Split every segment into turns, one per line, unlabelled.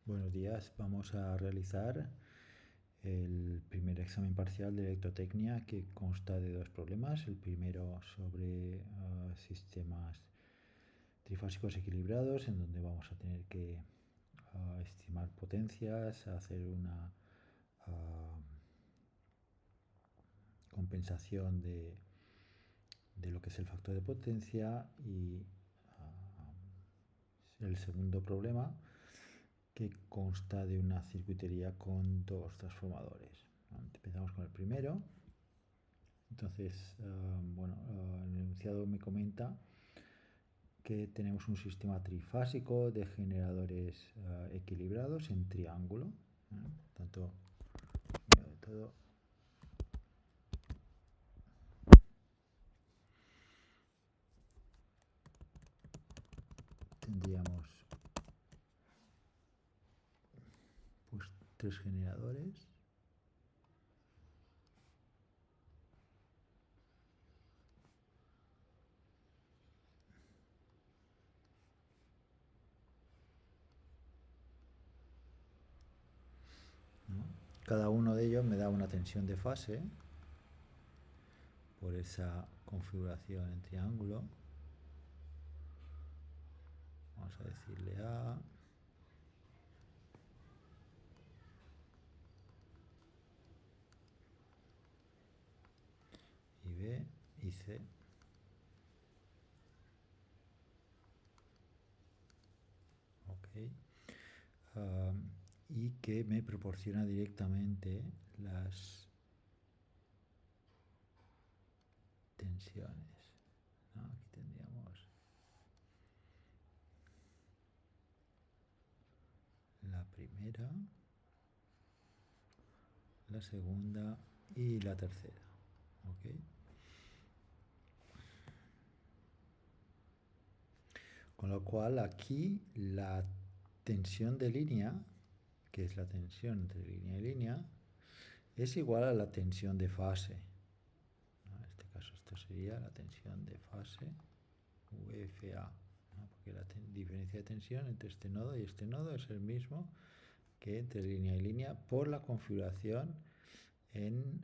Buenos días, vamos a realizar el primer examen parcial de electrotecnia que consta de dos problemas. El primero sobre sistemas trifásicos equilibrados, en donde vamos a tener que estimar potencias, hacer una uh, compensación de lo que es el factor de potencia, y el segundo problema que consta de una circuitería con dos transformadores. Empezamos con el primero. Entonces, el enunciado me comenta que tenemos un sistema trifásico de generadores equilibrados en triángulo. Tanto, primero de todo, tendríamos pues tres generadores. ¿No? Cada uno de ellos me da una tensión de fase por esa configuración en triángulo. Vamos a decirle A y B y C. Ok. Y que me proporciona directamente las tensiones. ¿No? Aquí tendríamos la primera, la segunda y la tercera. ¿Okay? Con lo cual aquí la tensión de línea, que es la tensión entre línea y línea, es igual a la tensión de fase. ¿No? En este caso esto sería la tensión de fase UFA, ¿no? Porque la diferencia de tensión entre este nodo y este nodo es el mismo que entre línea y línea por la configuración en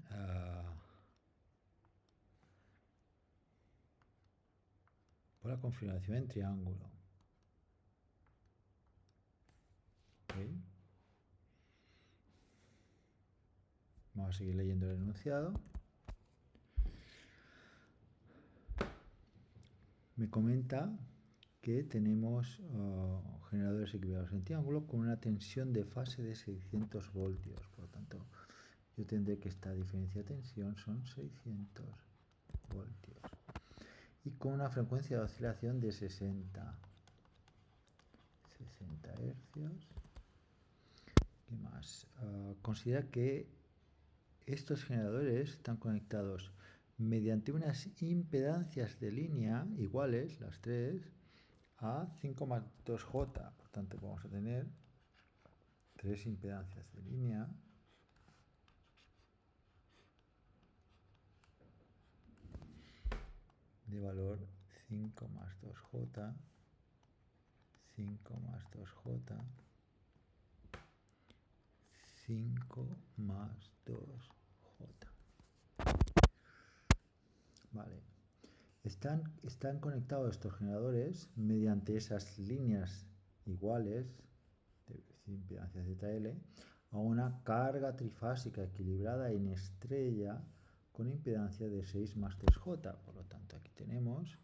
triángulo. ¿Okay? Vamos a seguir leyendo el enunciado. Me comenta que tenemos generadores equilibrados en triángulo con una tensión de fase de 600 voltios. Por lo tanto, yo tendré que esta diferencia de tensión son 600 voltios. Y con una frecuencia de oscilación de 60 hercios. ¿Qué más? Considera que estos generadores están conectados mediante unas impedancias de línea iguales, las tres, a 5,2J. Por tanto, vamos a tener tres impedancias de línea de valor 5 más 2J, 5 más 2J, 5 más 2J. Vale. Están conectados estos generadores mediante esas líneas iguales de impedancia ZL a una carga trifásica equilibrada en estrella con impedancia de 6 más 3J. Por lo tanto, aquí tenemos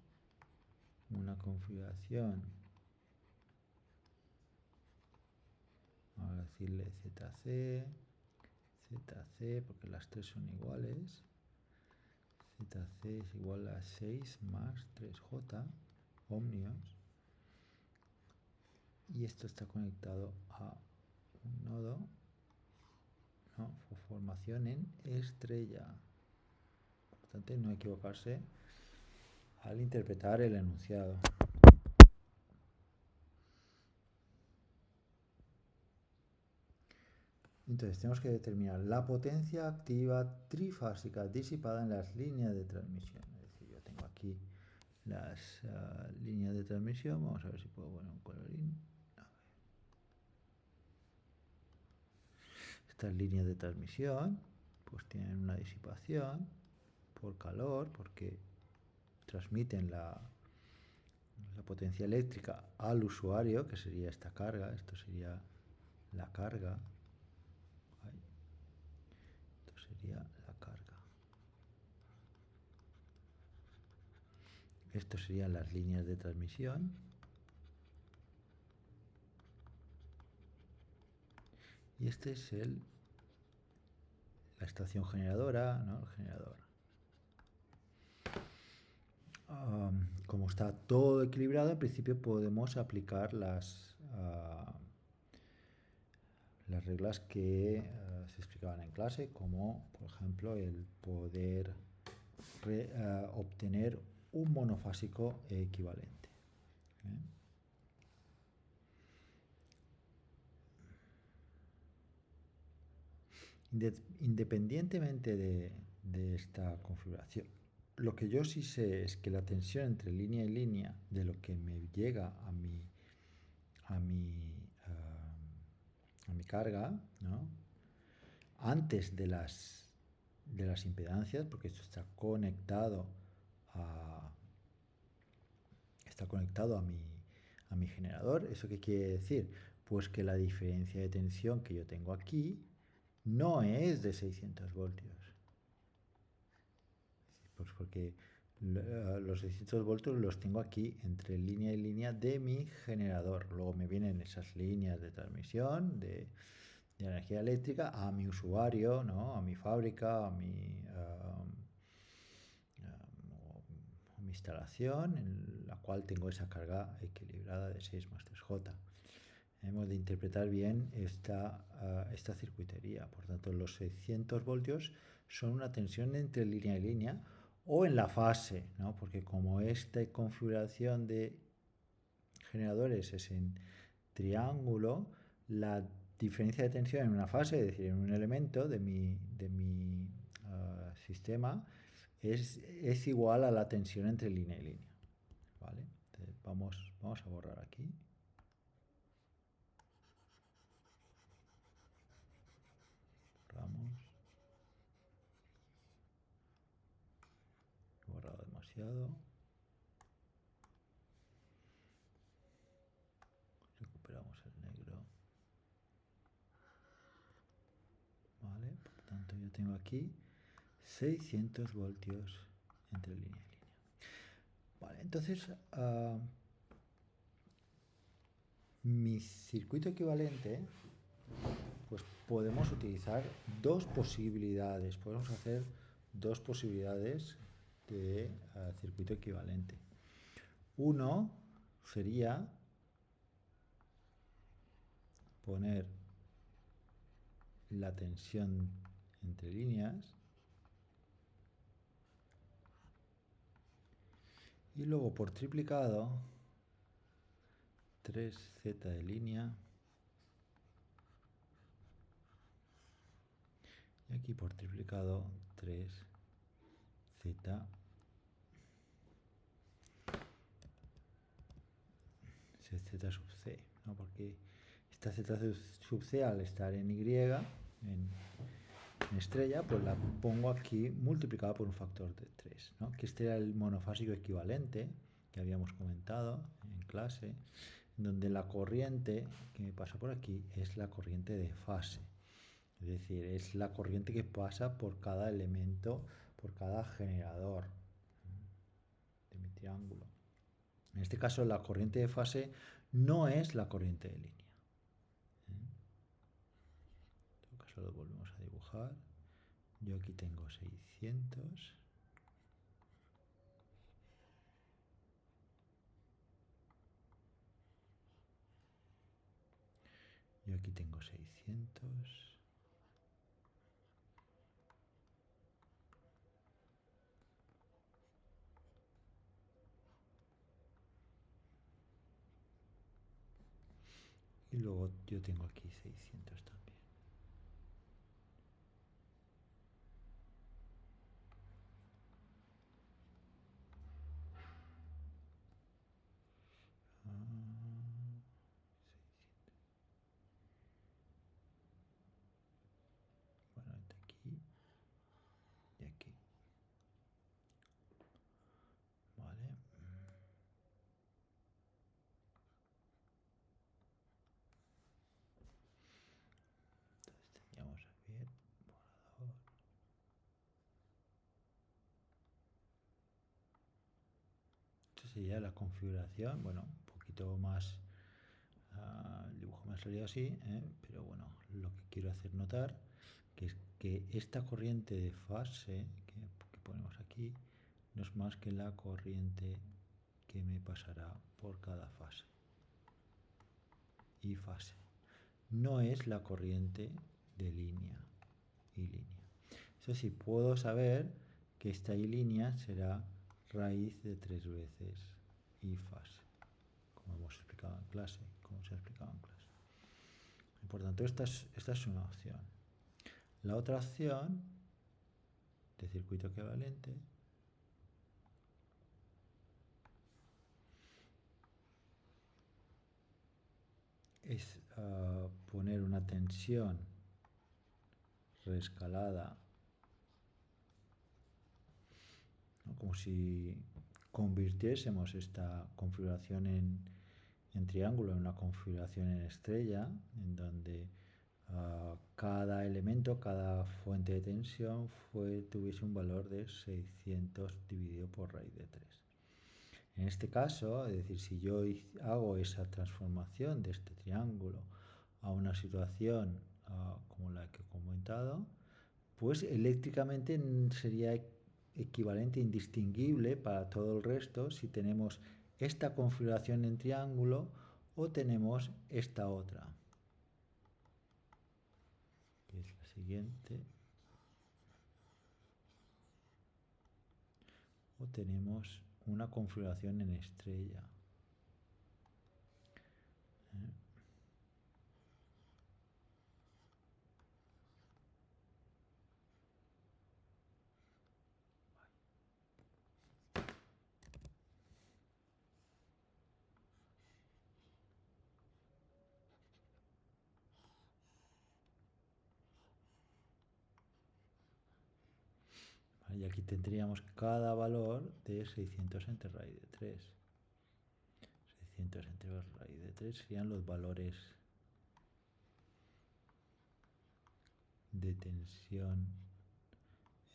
una configuración, vamos a decirle ZC, ZC, porque las tres son iguales. ZC es igual a 6 más 3J ohmios. Y esto está conectado a un nodo, ¿no? Formación en estrella. Por tanto, no equivocarse al interpretar el enunciado. Entonces tenemos que determinar la potencia activa trifásica disipada en las líneas de transmisión. Es decir, yo tengo aquí las líneas de transmisión. Vamos a ver si puedo poner un colorín. Estas líneas de transmisión pues tienen una disipación por calor, porque transmiten la potencia eléctrica al usuario, que sería esta carga, esto sería la carga, esto sería la carga. Esto serían las líneas de transmisión. Y este es la estación generadora, ¿no? El generador. Como está todo equilibrado, en principio podemos aplicar las reglas que se explicaban en clase, como por ejemplo el poder obtener un monofásico equivalente. Independientemente de esta configuración, lo que yo sí sé es que la tensión entre línea y línea de lo que me llega a mi carga, ¿no? Antes de las impedancias, porque esto está conectado a mi generador. ¿Eso qué quiere decir? Pues que la diferencia de tensión que yo tengo aquí no es de 600 voltios. Pues porque los 600 voltios los tengo aquí entre línea y línea de mi generador. Luego me vienen esas líneas de transmisión de energía eléctrica a mi usuario, ¿no? A mi fábrica, a mi instalación, en la cual tengo esa carga equilibrada de 6 más 3J. Hemos de interpretar bien esta circuitería. Por tanto, los 600 voltios son una tensión entre línea y línea o en la fase, ¿no? Porque como esta configuración de generadores es en triángulo, la diferencia de tensión en una fase, es decir, en un elemento de mi sistema, es igual a la tensión entre línea y línea. ¿Vale? Entonces vamos a borrar aquí. Borramos. He borrado demasiado. Recuperamos el negro. ¿Vale? Por tanto, yo tengo aquí 600 voltios entre línea y línea. Vale, entonces mi circuito equivalente, pues podemos utilizar dos posibilidades. Podemos hacer dos posibilidades de circuito equivalente. Uno sería poner la tensión entre líneas y luego por triplicado 3Z de línea y aquí por triplicado 3Z Z sub C, ¿no? Porque esta Z sub C al estar en Y, en estrella, pues la pongo aquí multiplicada por un factor de 3, ¿no? Que este era el monofásico equivalente que habíamos comentado en clase, donde la corriente que me pasa por aquí es la corriente de fase. Es decir, es la corriente que pasa por cada elemento, por cada generador de mi triángulo. En este caso, la corriente de fase no es la corriente de línea. En este caso lo volvemos a dibujar. Yo aquí tengo 600. Yo aquí tengo 600. Y luego yo tengo aquí 600 también. sería la configuración, bueno, un poquito más, el dibujo me ha salido así, pero bueno, lo que quiero hacer notar que es que esta corriente de fase que ponemos aquí no es más que la corriente que me pasará por cada fase y fase. No es la corriente de línea y línea. Eso sí, puedo saber que esta y línea será raíz de 3 veces y fase, como hemos explicado en clase, como se ha explicado en clase. Por tanto, esta es una opción. La otra opción de circuito equivalente es poner una tensión reescalada, ¿no? Como si convirtiésemos esta configuración en triángulo en una configuración en estrella, en donde cada elemento, cada fuente de tensión tuviese un valor de 600 dividido por raíz de 3. En este caso, es decir, si yo hago esa transformación de este triángulo a una situación como la que he comentado, pues eléctricamente sería equivalente, indistinguible para todo el resto si tenemos esta configuración en triángulo o tenemos esta otra, que es la siguiente, o tenemos una configuración en estrella. Y aquí tendríamos cada valor de 600 entre raíz de 3. 600 entre raíz de 3 serían los valores de tensión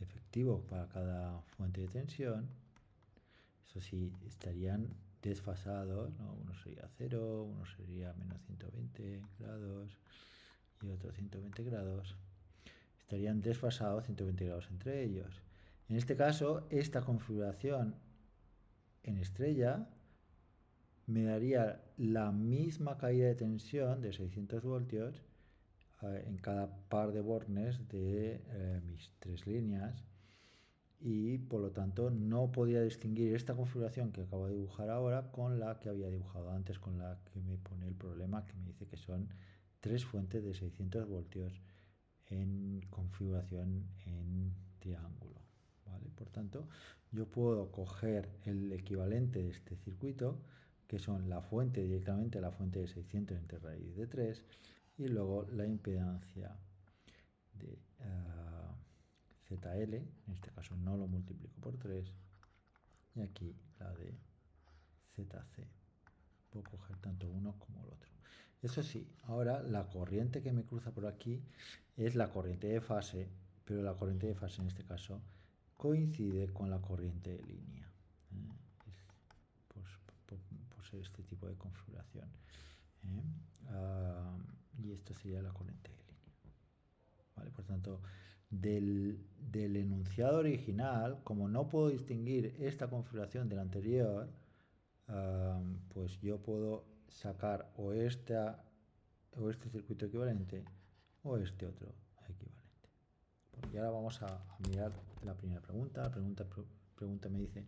efectivo para cada fuente de tensión. Eso sí, estarían desfasados, ¿no? Uno sería 0, uno sería menos 120 grados y otro 120 grados. Estarían desfasados 120 grados entre ellos. En este caso, esta configuración en estrella me daría la misma caída de tensión de 600 voltios en cada par de bornes de mis 3 líneas, y por lo tanto no podía distinguir esta configuración que acabo de dibujar ahora con la que había dibujado antes, con la que me pone el problema, que me dice que son 3 fuentes de 600 voltios en configuración en triángulo, ¿vale? Por tanto, yo puedo coger el equivalente de este circuito, que son la fuente, directamente la fuente de 600 entre raíz de 3, y luego la impedancia de ZL, en este caso no lo multiplico por 3, y aquí la de ZC. Puedo coger tanto uno como el otro. Eso sí, ahora la corriente que me cruza por aquí es la corriente de fase, pero la corriente de fase en este caso coincide con la corriente de línea. Pues, por ser este tipo de configuración. Y esto sería la corriente de línea. ¿Vale? Por tanto, del enunciado original, como no puedo distinguir esta configuración del anterior, pues yo puedo sacar o este circuito equivalente o este otro equivalente. Y ahora vamos a mirar la primera pregunta. La pregunta me dice: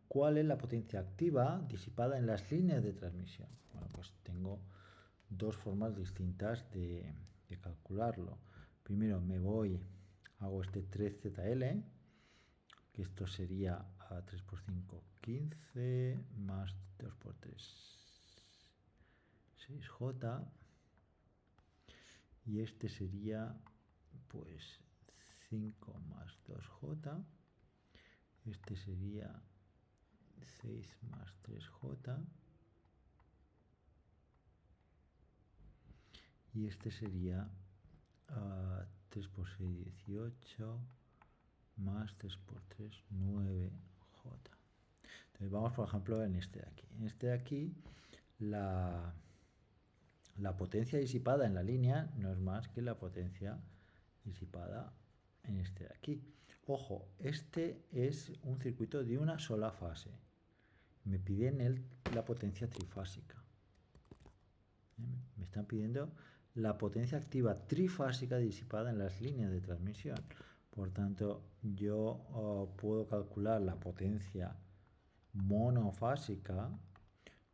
¿cuál es la potencia activa disipada en las líneas de transmisión? Bueno, pues tengo dos formas distintas de calcularlo. Primero hago este 3ZL, que esto sería a 3 por 5, 15, más 2 por 3, 6J, y este sería pues 5 más 2J, este sería 6 más 3J, y este sería 3 por 6, 18, más 3 por 3, 9J. Vamos, por ejemplo, en este de aquí. En este de aquí, la potencia disipada en la línea no es más que la potencia disipada en este de aquí. Ojo, este es un circuito de una sola fase. Me piden la potencia trifásica. Me están pidiendo la potencia activa trifásica disipada en las líneas de transmisión. Por tanto, yo puedo calcular la potencia monofásica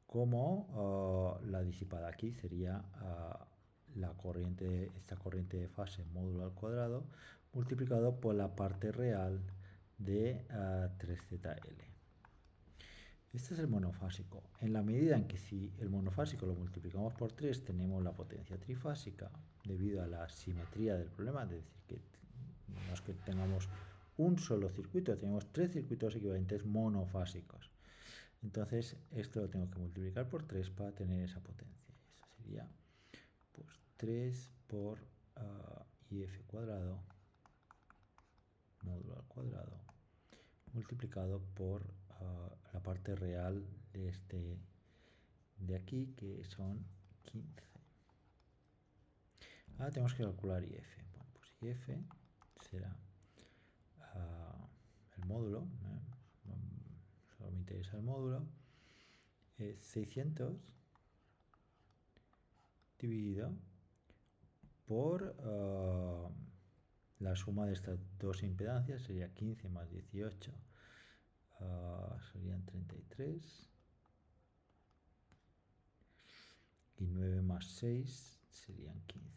como la disipada aquí sería esta corriente de fase módulo al cuadrado multiplicado por la parte real de 3ZL. Este es el monofásico. En la medida en que si el monofásico lo multiplicamos por 3, tenemos la potencia trifásica debido a la simetría del problema, es decir, que no es que tengamos un solo circuito, tenemos 3 circuitos equivalentes monofásicos. Entonces, esto lo tengo que multiplicar por 3 para tener esa potencia. Eso sería pues 3 por IF cuadrado módulo al cuadrado multiplicado por la parte real de este de aquí, que son 15. Ahora tenemos que calcular IF. Bueno, pues IF será el módulo, solo me interesa el módulo, 600 dividido por la suma de estas dos impedancias, sería 15 más 18, serían 33, y 9 más 6 serían 15.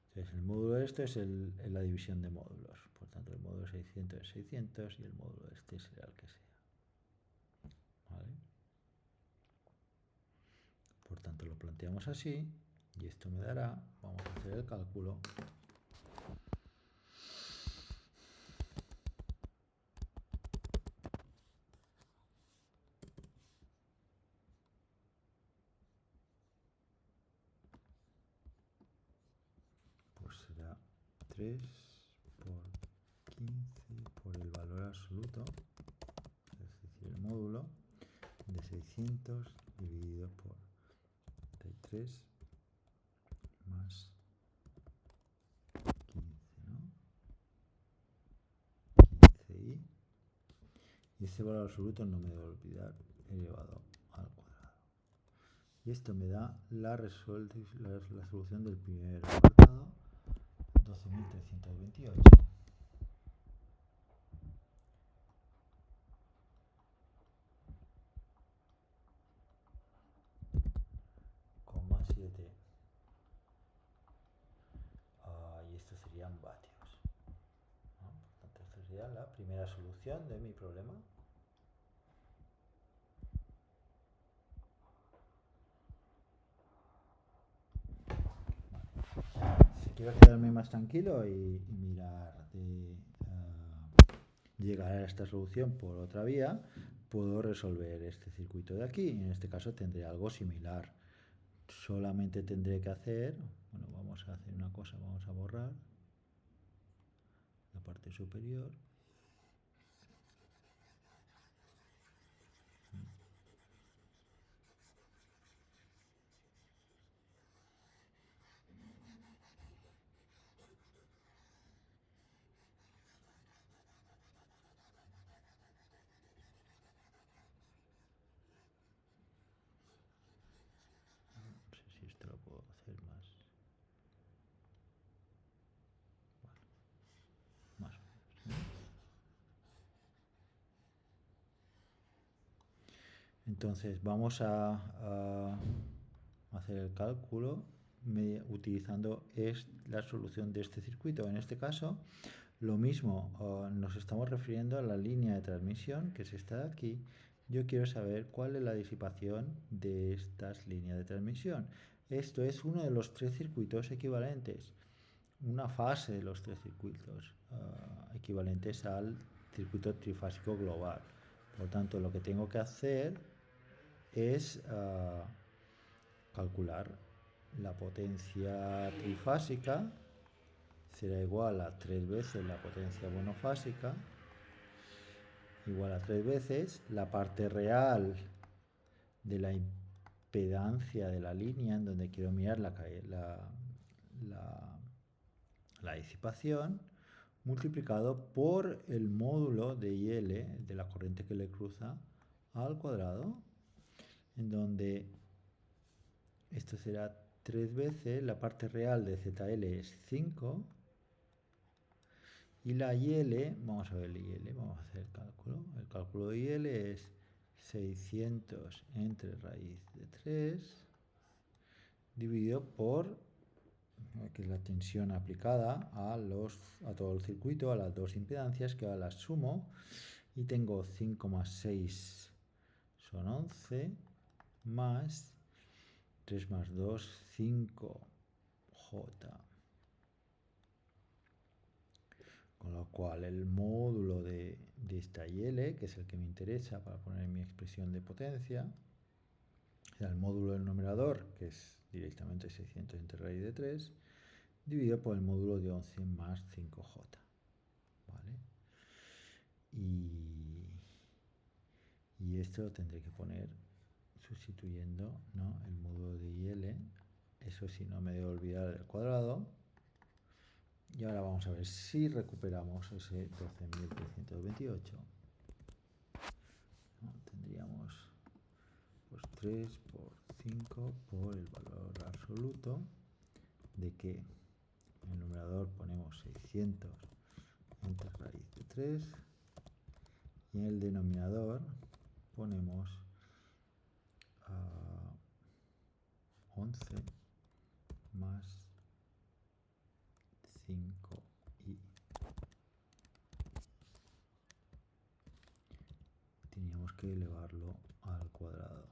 Entonces el módulo de esto es la división de módulos, por tanto el módulo 600 es 600 y el módulo de este será el que sea. ¿Vale? Por tanto lo planteamos así y esto me dará, vamos a hacer el cálculo, pues será 3 por 15 por el valor absoluto, es decir, el módulo de 600 dividido por 33 más 15, ¿no? 15i. Y este valor absoluto no me debo olvidar, elevado al cuadrado. Y esto me da la solución del primer apartado, 12.328. Coma 7. Y esto serían vatios, ¿no? Por tanto, esta sería la primera solución de mi problema. Si quiero quedarme más tranquilo y mirar de llegar a esta solución por otra vía, puedo resolver este circuito de aquí. En este caso tendré algo similar. Solamente tendré que hacer, bueno, vamos a hacer una cosa, vamos a borrar la parte superior. No sé si esto lo puedo hacer más. Bueno, más o menos, ¿no? Entonces vamos a hacer el cálculo utilizando la solución de este circuito. En este caso, lo mismo, nos estamos refiriendo a la línea de transmisión, que es esta de aquí. Yo quiero saber cuál es la disipación de estas líneas de transmisión. Esto es uno de los 3 circuitos equivalentes, una fase de los 3 circuitos equivalentes al circuito trifásico global. Por tanto, lo que tengo que hacer es calcular la potencia trifásica, será igual a 3 veces la potencia monofásica, igual a 3 veces la parte real de la impedancia de la línea en donde quiero mirar la disipación, multiplicado por el módulo de IL, de la corriente que le cruza, al cuadrado, en donde esto será 3 veces, la parte real de ZL es 5, y la IL, vamos a ver la IL, vamos a hacer el cálculo de IL es 600 entre raíz de 3, dividido por, que es la tensión aplicada a todo el circuito, a las dos impedancias, que ahora las sumo, y tengo 5 más 6 son 11, más 3 más 2, 5J. Con lo cual el módulo de esta IL, que es el que me interesa para poner mi expresión de potencia, o sea, el módulo del numerador, que es directamente 600 entre raíz de 3, dividido por el módulo de 11 más 5J. ¿Vale? Y esto lo tendré que poner sustituyendo, ¿no?, el módulo de IL. Eso sí, no me debo olvidar del cuadrado. Y ahora vamos a ver si recuperamos ese 12.328. ¿No? Tendríamos pues 3 por 5 por el valor absoluto de que en el numerador ponemos 600 entre raíz de 3 y en el denominador ponemos 11 más 5i. Teníamos que elevarlo al cuadrado.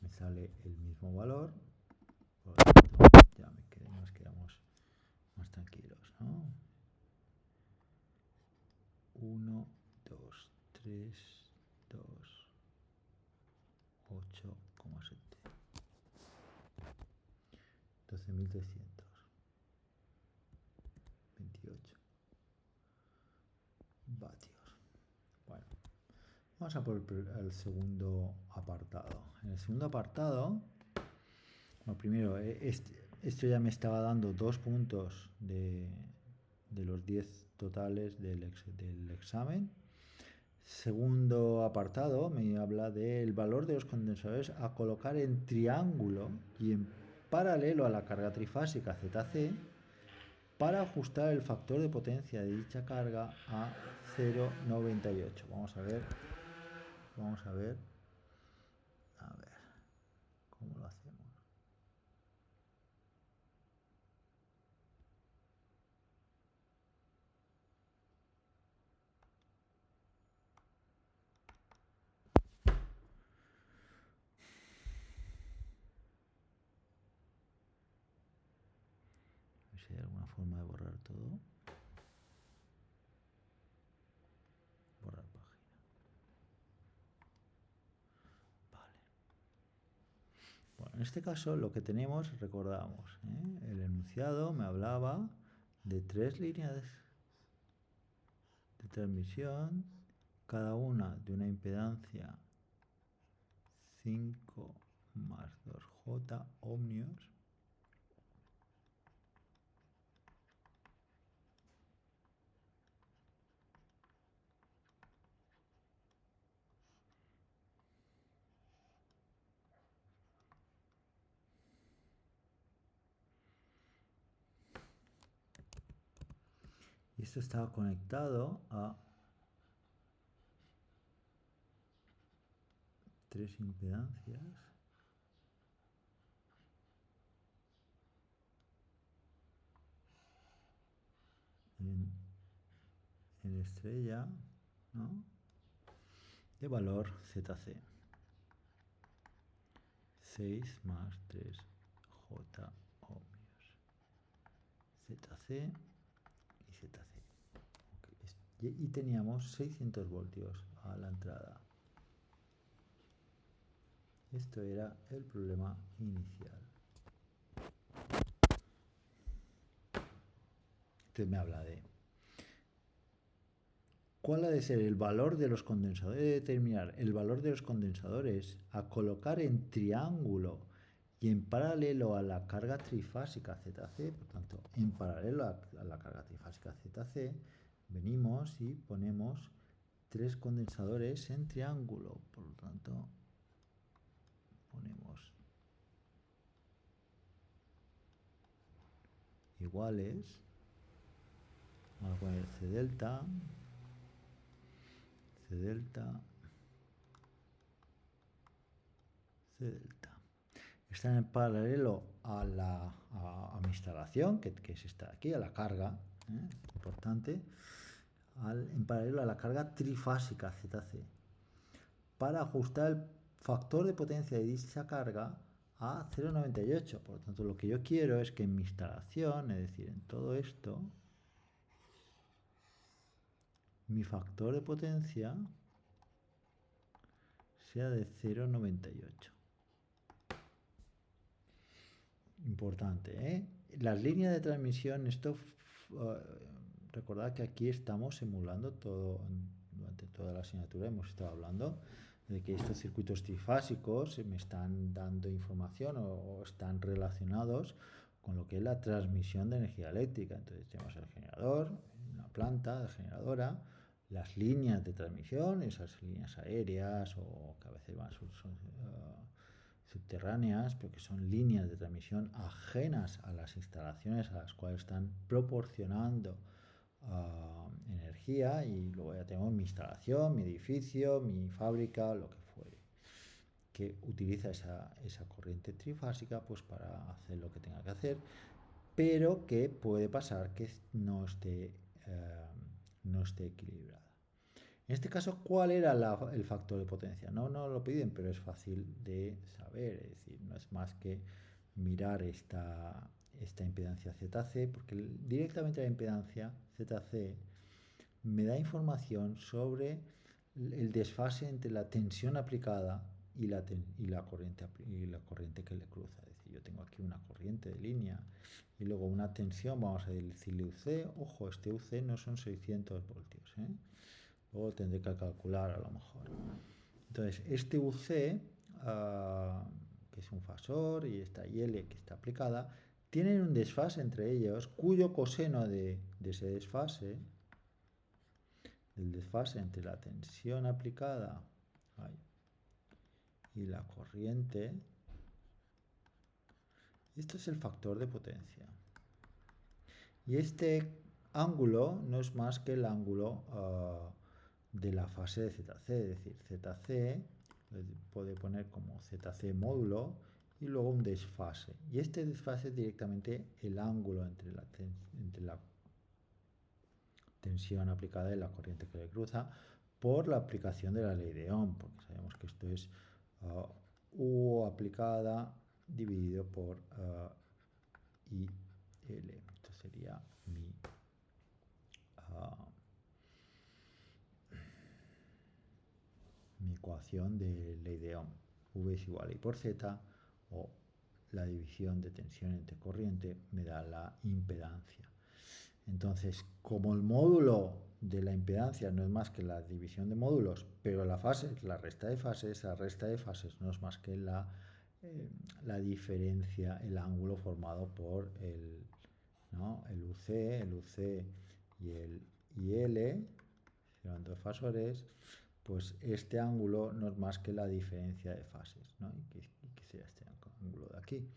Me sale el mismo valor, por lo tanto ya nos quedamos más tranquilos, ¿no? 1, 2, 3, 2, 8,7. 12.328 vatios. Bueno, vamos a por el segundo apartado. En el segundo apartado, bueno, primero, esto ya me estaba dando 2 puntos de los 10 totales del examen. Segundo apartado me habla del valor de los condensadores a colocar en triángulo y en paralelo a la carga trifásica ZC para ajustar el factor de potencia de dicha carga a 0,98. Vamos a ver cómo lo hacemos. A ver si hay alguna forma de borrar todo. Borrar página. Vale. Bueno, en este caso lo que tenemos, recordamos, el enunciado me hablaba de 3 líneas de transmisión, cada una de una impedancia 5 más 2J ohmios, y esto estaba conectado a 3 impedancias en estrella, ¿no?, de valor ZC. 6 más 3J ohmios. ZC y ZC. Okay. Y teníamos 600 voltios a la entrada. Esto era el problema inicial. Entonces me habla de ¿Cuál ha de ser el valor de los condensadores? Debe determinar el valor de los condensadores a colocar en triángulo y en paralelo a la carga trifásica ZC. Por tanto, en paralelo a la carga trifásica ZC, venimos y ponemos 3 condensadores en triángulo. Por lo tanto, ponemos iguales. Vamos a poner C delta, C delta, C delta. Están en paralelo a mi instalación, que es esta de aquí, a la carga, importante, en paralelo a la carga trifásica ZC, para ajustar el factor de potencia de dicha carga a 0,98. Por lo tanto, lo que yo quiero es que en mi instalación, es decir, en todo esto, mi factor de potencia sea de 0,98. Importante, ¿eh? Las líneas de transmisión, recordad que aquí estamos simulando todo, durante toda la asignatura hemos estado hablando de que estos circuitos trifásicos me están dando información o están relacionados con lo que es la transmisión de energía eléctrica. Entonces tenemos el generador, una planta de generadora, las líneas de transmisión, esas líneas aéreas o que a veces van subterráneas, pero que son líneas de transmisión ajenas a las instalaciones a las cuales están proporcionando energía, y luego ya tengo mi instalación, mi edificio, mi fábrica, lo que fuere, que utiliza esa corriente trifásica pues para hacer lo que tenga que hacer, pero que puede pasar que no esté equilibrada. En este caso, ¿cuál era el factor de potencia? No lo piden, pero es fácil de saber. Es decir, no es más que mirar esta impedancia ZC, porque directamente la impedancia ZC me da información sobre el desfase entre la tensión aplicada y la corriente que le cruza. Es decir, yo tengo aquí una corriente de línea y luego una tensión, vamos a decirle UC. Ojo, este UC no son 600 voltios, ¿eh? Luego tendré que calcular a lo mejor. Entonces, este UC, que es un fasor, y esta IL que está aplicada, tienen un desfase entre ellos, cuyo coseno de ese desfase, el desfase entre la tensión aplicada y la corriente, esto es el factor de potencia. Y este ángulo no es más que el ángulo de la fase de ZC, es decir, ZC puede poner como ZC módulo y luego un desfase. Y este desfase es directamente el ángulo entre la tensión aplicada y la corriente que le cruza por la aplicación de la ley de Ohm, porque sabemos que esto es U aplicada dividido por IL. Esto sería mi ecuación de ley de Ohm. V es igual a I por Z, o la división de tensión entre corriente me da la impedancia. Entonces, como el módulo de la impedancia no es más que la división de módulos, pero la resta de fases no es más que la diferencia, el ángulo formado por el UC y el IL, son dos fasores, pues este ángulo no es más que la diferencia de fases, ¿no? Y que sea este ángulo de aquí.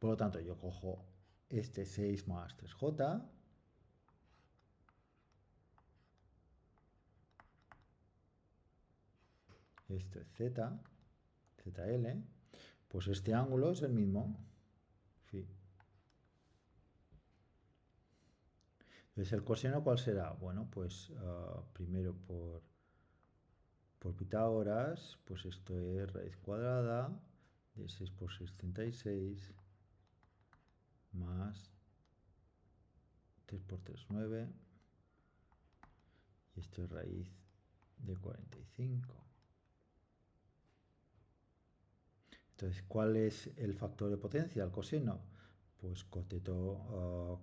Por lo tanto, yo cojo este 6 más 3J, esto es Z, ZL, pues este ángulo es el mismo, phi. Entonces, ¿el coseno cuál será? Bueno, pues primero por Pitágoras, pues esto es raíz cuadrada de 6 por 6, 36, más 3 por 3, 9, y esto es raíz de 45. Entonces, ¿cuál es el factor de potencia? El coseno. Pues coteto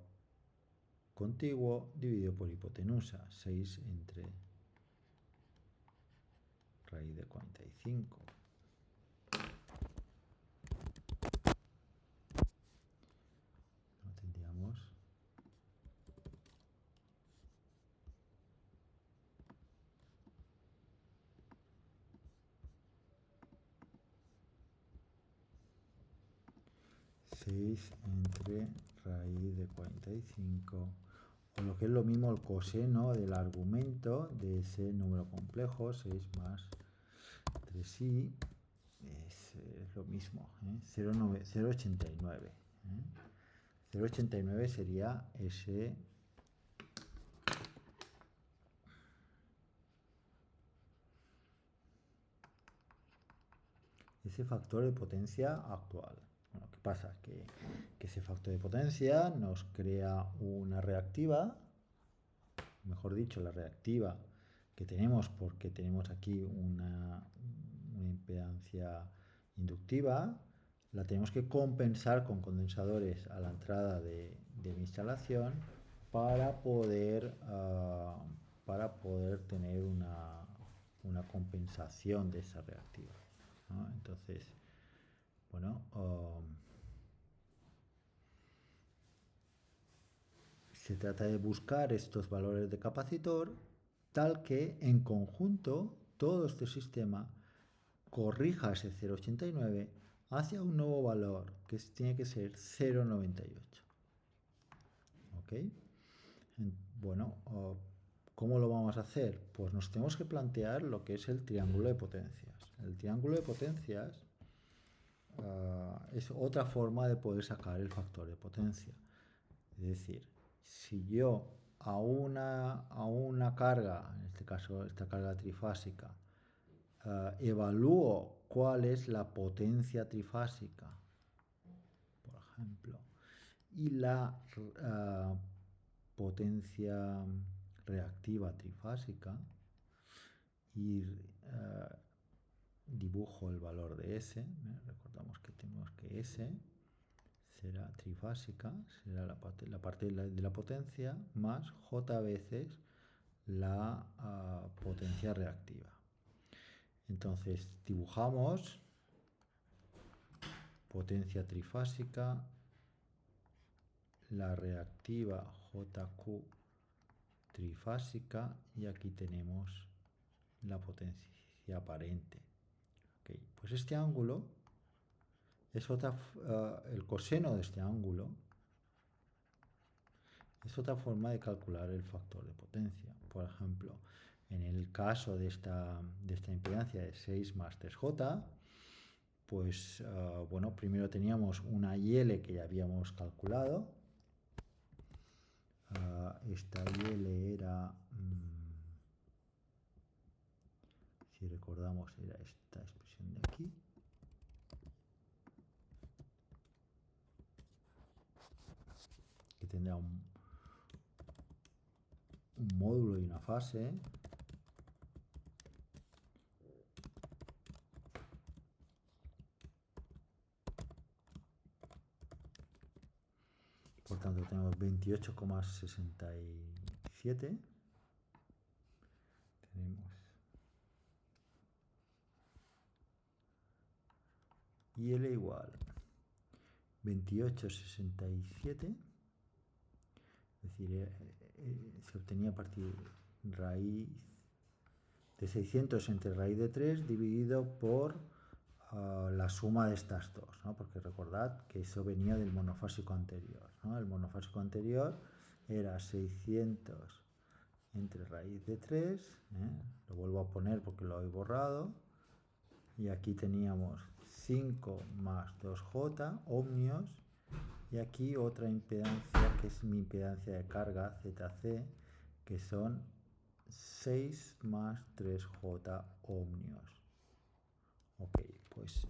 contiguo dividido por hipotenusa. 6 entre raíz de 45. ¿No tendríamos? Entre raíz de 45, o lo que es lo mismo el coseno del argumento de ese número complejo, 6 más 3i, es lo mismo, 0,89. 0,89 sería ese factor de potencia actual. Bueno, ¿qué pasa? Que ese factor de potencia nos crea una reactiva, mejor dicho, la reactiva que tenemos porque tenemos aquí una impedancia inductiva, la tenemos que compensar con condensadores a la entrada de mi instalación para poder tener una compensación de esa reactiva, ¿no? Entonces, bueno, se trata de buscar estos valores de capacitor tal que en conjunto todo este sistema corrija ese 0,89 hacia un nuevo valor que tiene que ser 0,98. ¿Ok? Bueno, ¿cómo lo vamos a hacer? Pues nos tenemos que plantear lo que es el triángulo de potencias. El triángulo de potencias es otra forma de poder sacar el factor de potencia. Es decir, si yo a una carga, en este caso esta carga trifásica, evalúo cuál es la potencia trifásica, por ejemplo, y la potencia reactiva trifásica, y dibujo el valor de S, recordamos que tenemos que S será trifásica, será la parte de la potencia más J veces la potencia reactiva. Entonces dibujamos potencia trifásica, la reactiva JQ trifásica, y aquí tenemos la potencia aparente. Okay. Pues este ángulo es el coseno de este ángulo es otra forma de calcular el factor de potencia. Por ejemplo, en el caso de esta impedancia de 6 más 3J, pues bueno, primero teníamos una IL que ya habíamos calculado. Esta IL era, si recordamos, era esta expresión de aquí. Que tendrá un módulo y una fase. Por tanto, tenemos 28,67. Tenemos IL igual 28,67. Es decir, se obtenía a partir de raíz de 600 entre raíz de 3 dividido por la suma de estas dos, ¿no? Porque recordad que eso venía del monofásico anterior, ¿no? El monofásico anterior era 600 entre raíz de 3, lo vuelvo a poner porque lo he borrado, y aquí teníamos 5 más 2J ohmios, y aquí otra impedancia que es mi impedancia de carga ZC, que son 6 más 3J ohmios. Ok, pues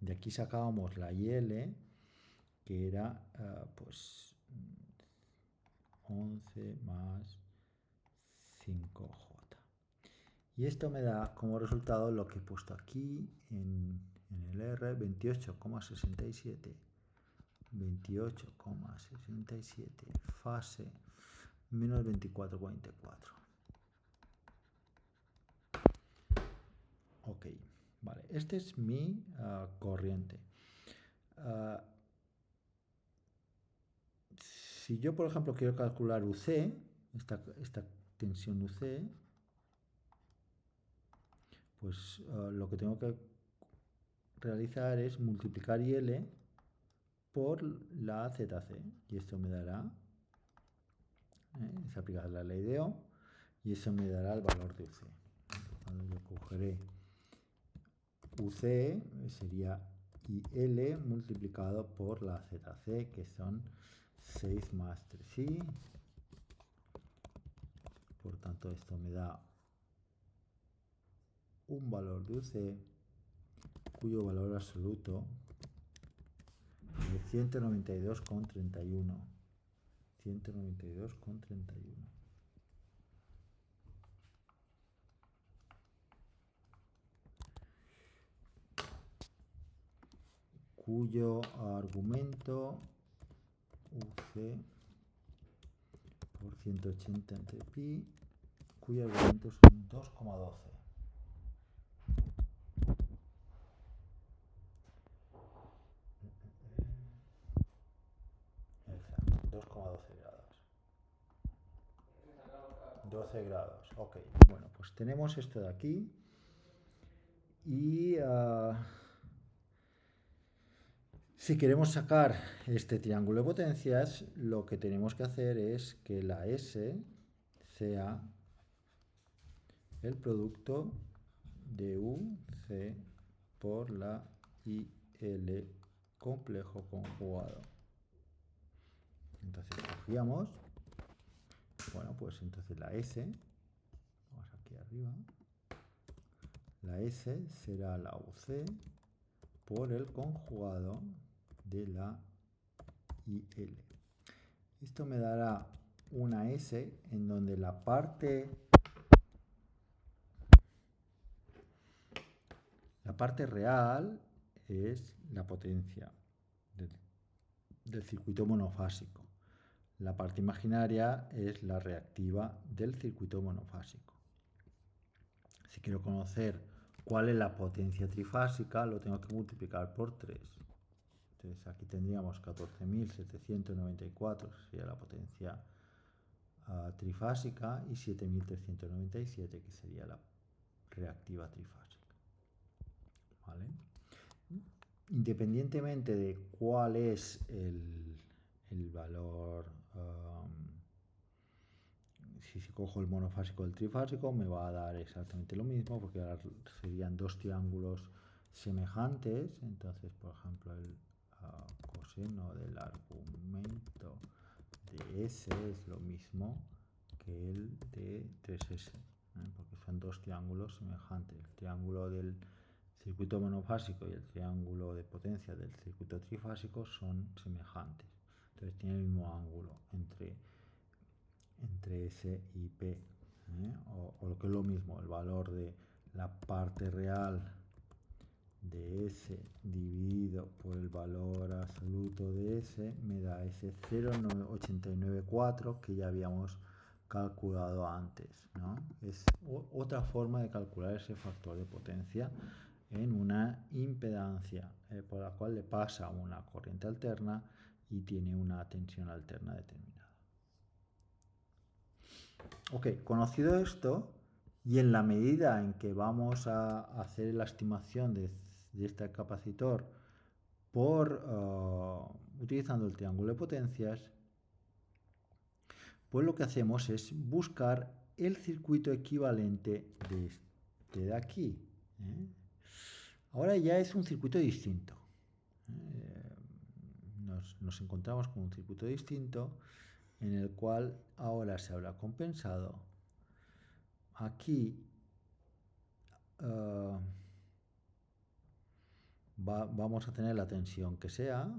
de aquí sacábamos la IL, que era pues 11 más 5J. Y esto me da como resultado lo que he puesto aquí en el R, 28,67 28,67. Fase menos 24,44. Ok, vale. Este es mi corriente. Si yo, por ejemplo, quiero calcular UC, esta tensión UC, pues lo que tengo que realizar es multiplicar IL por la ZC. Y esto me dará, es aplicar la ley de Ohm, y eso me dará el valor de UC. Cuando yo cogeré UC, sería IL multiplicado por la ZC, que son 6 más 3i. Por tanto, esto me da un valor de UC cuyo valor absoluto es 192,31. 192,31. Cuyo argumento UC por 180 entre pi, cuyo argumento son 2,12. Exacto, 2,12 grados. 12 grados, ok. Bueno, pues tenemos esto de aquí. Y si queremos sacar este triángulo de potencias, lo que tenemos que hacer es que la S sea el producto de UC por la IL complejo conjugado. Entonces cogíamos, bueno, pues entonces la S, vamos aquí arriba, la S será la UC por el conjugado de la IL. Esto me dará una S en donde la parte real es la potencia del circuito monofásico. La parte imaginaria es la reactiva del circuito monofásico. Si quiero conocer cuál es la potencia trifásica, lo tengo que multiplicar por 3. Entonces aquí tendríamos 14.794, sería la potencia trifásica, y 7.397, que sería la reactiva trifásica. ¿Vale? Independientemente de cuál es el valor, si cojo el monofásico o el trifásico, me va a dar exactamente lo mismo, porque ahora serían dos triángulos semejantes. Entonces, por ejemplo, el coseno del argumento de S es lo mismo que el de 3S, porque son dos triángulos semejantes. El triángulo del circuito monofásico y el triángulo de potencia del circuito trifásico son semejantes. Entonces tiene el mismo ángulo entre S y P. O lo que es lo mismo, el valor de la parte real de S dividido por el valor absoluto de S me da ese 0,894 que ya habíamos calculado antes, ¿no? Es otra forma de calcular ese factor de potencia en una impedancia por la cual le pasa una corriente alterna y tiene una tensión alterna determinada. Ok, conocido esto, y en la medida en que vamos a hacer la estimación de este capacitor utilizando el triángulo de potencias, pues lo que hacemos es buscar el circuito equivalente de este de aquí. Ahora ya es un circuito distinto. Nos encontramos con un circuito distinto en el cual ahora se habrá compensado. Aquí vamos a tener la tensión que sea,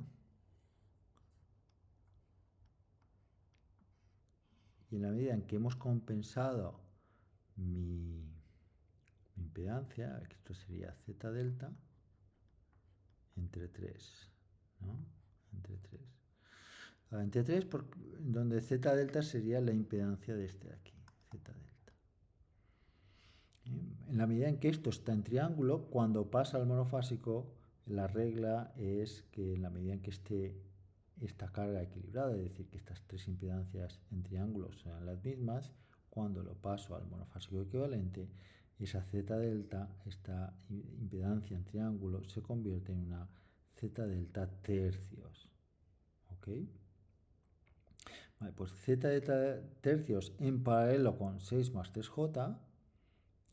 y en la medida en que hemos compensado mi impedancia, esto sería Z delta entre 3, ¿no? entre 3. Entre 3, donde Z delta sería la impedancia de este de aquí, Z delta. En la medida en que esto está en triángulo, cuando pasa al monofásico, la regla es que en la medida en que esté esta carga equilibrada, es decir, que estas tres impedancias en triángulo sean las mismas, cuando lo paso al monofásico equivalente, esa Z delta, esta impedancia en triángulo, se convierte en una Z delta tercios. ¿Ok? Vale, pues Z delta tercios en paralelo con 6 más 3J,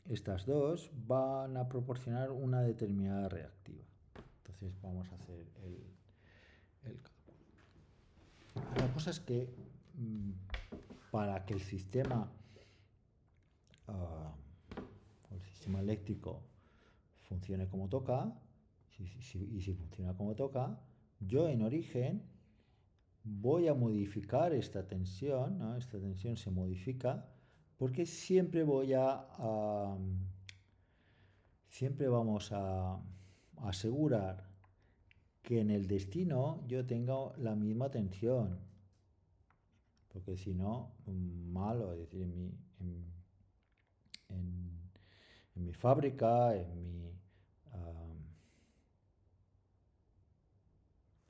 estas dos van a proporcionar una determinada reactiva. Entonces vamos a hacer el cálculo. La cosa es que para que el sistema, el sistema eléctrico funcione como toca, y si funciona como toca, yo en origen voy a modificar esta tensión, ¿no? Esta tensión se modifica porque siempre siempre vamos a asegurar que en el destino yo tenga la misma tensión, porque si no, malo, es decir, en, en mi fábrica, en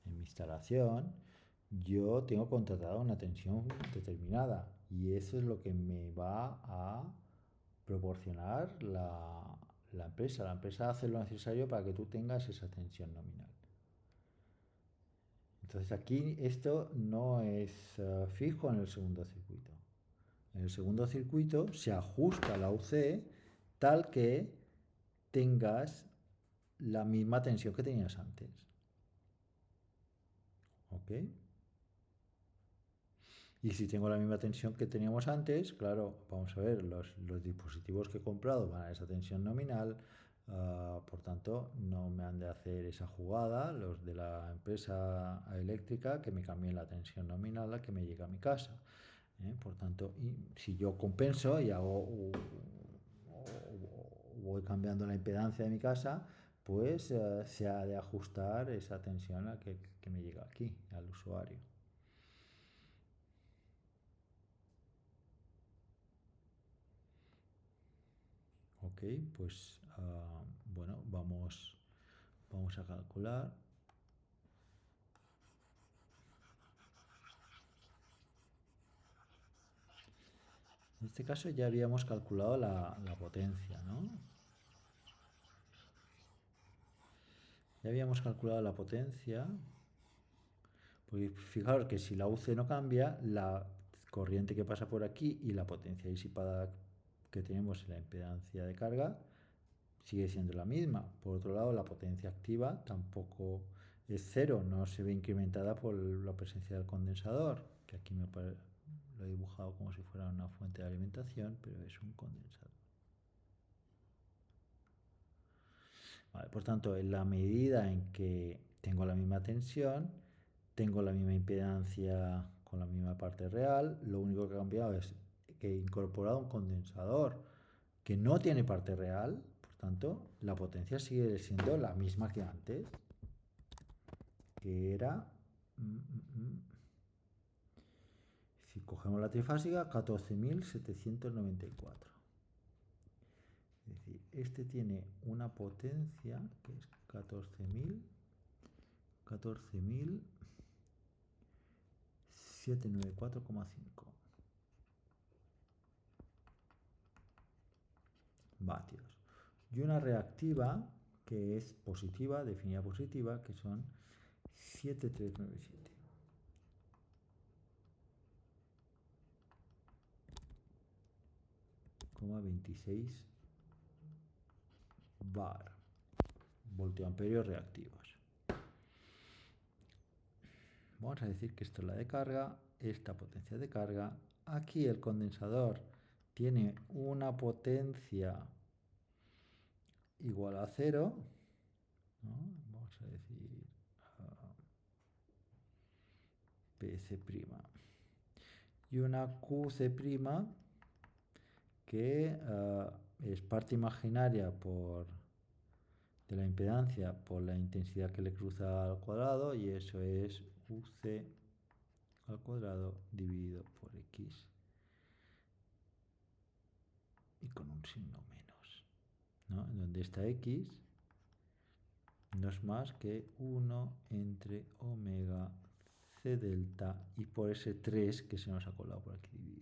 mi instalación, yo tengo contratada una tensión determinada y eso es lo que me va a proporcionar la empresa. La empresa hace lo necesario para que tú tengas esa tensión nominal. Entonces aquí esto no es fijo en el segundo circuito. En el segundo circuito se ajusta la UC tal que tengas la misma tensión que tenías antes. ¿Ok? Y si tengo la misma tensión que teníamos antes, claro, vamos a ver, los dispositivos que he comprado van a esa tensión nominal, por tanto, no me han de hacer esa jugada los de la empresa eléctrica que me cambien la tensión nominal a que me llegue a mi casa. Por tanto, y si yo compenso y voy cambiando la impedancia de mi casa, pues se ha de ajustar esa tensión a que me llega aquí, al usuario. Ok, pues bueno, vamos a calcular. En este caso ya habíamos calculado la potencia, ¿no? Ya habíamos calculado la potencia. Pues fijaros que si la UC no cambia, la corriente que pasa por aquí y la potencia disipada que tenemos en la impedancia de carga sigue siendo la misma. Por otro lado, la potencia activa tampoco es cero, no se ve incrementada por la presencia del condensador, que aquí lo he dibujado como si fuera una fuente de alimentación, pero es un condensador. Vale, por tanto, en la medida en que tengo la misma tensión, tengo la misma impedancia con la misma parte real, lo único que ha cambiado es que he incorporado un condensador que no tiene parte real, por tanto, la potencia sigue siendo la misma que antes, que era, si cogemos la trifásica, 14.794. Es decir, este tiene una potencia que es 14.794,5 vatios. Y una reactiva que es positiva, definida positiva, que son 7.397. 26 bar, voltioamperios reactivos. Vamos a decir que esto es la de carga, esta potencia de carga. Aquí el condensador tiene una potencia igual a 0, ¿no? Vamos a decir PS', y una QC' que es parte imaginaria de la impedancia por la intensidad que le cruza al cuadrado, y eso es UC al cuadrado dividido por X y con un signo menos, ¿no? En donde esta X no es más que 1 entre omega C delta y por ese 3 que se nos ha colado por aquí dividido.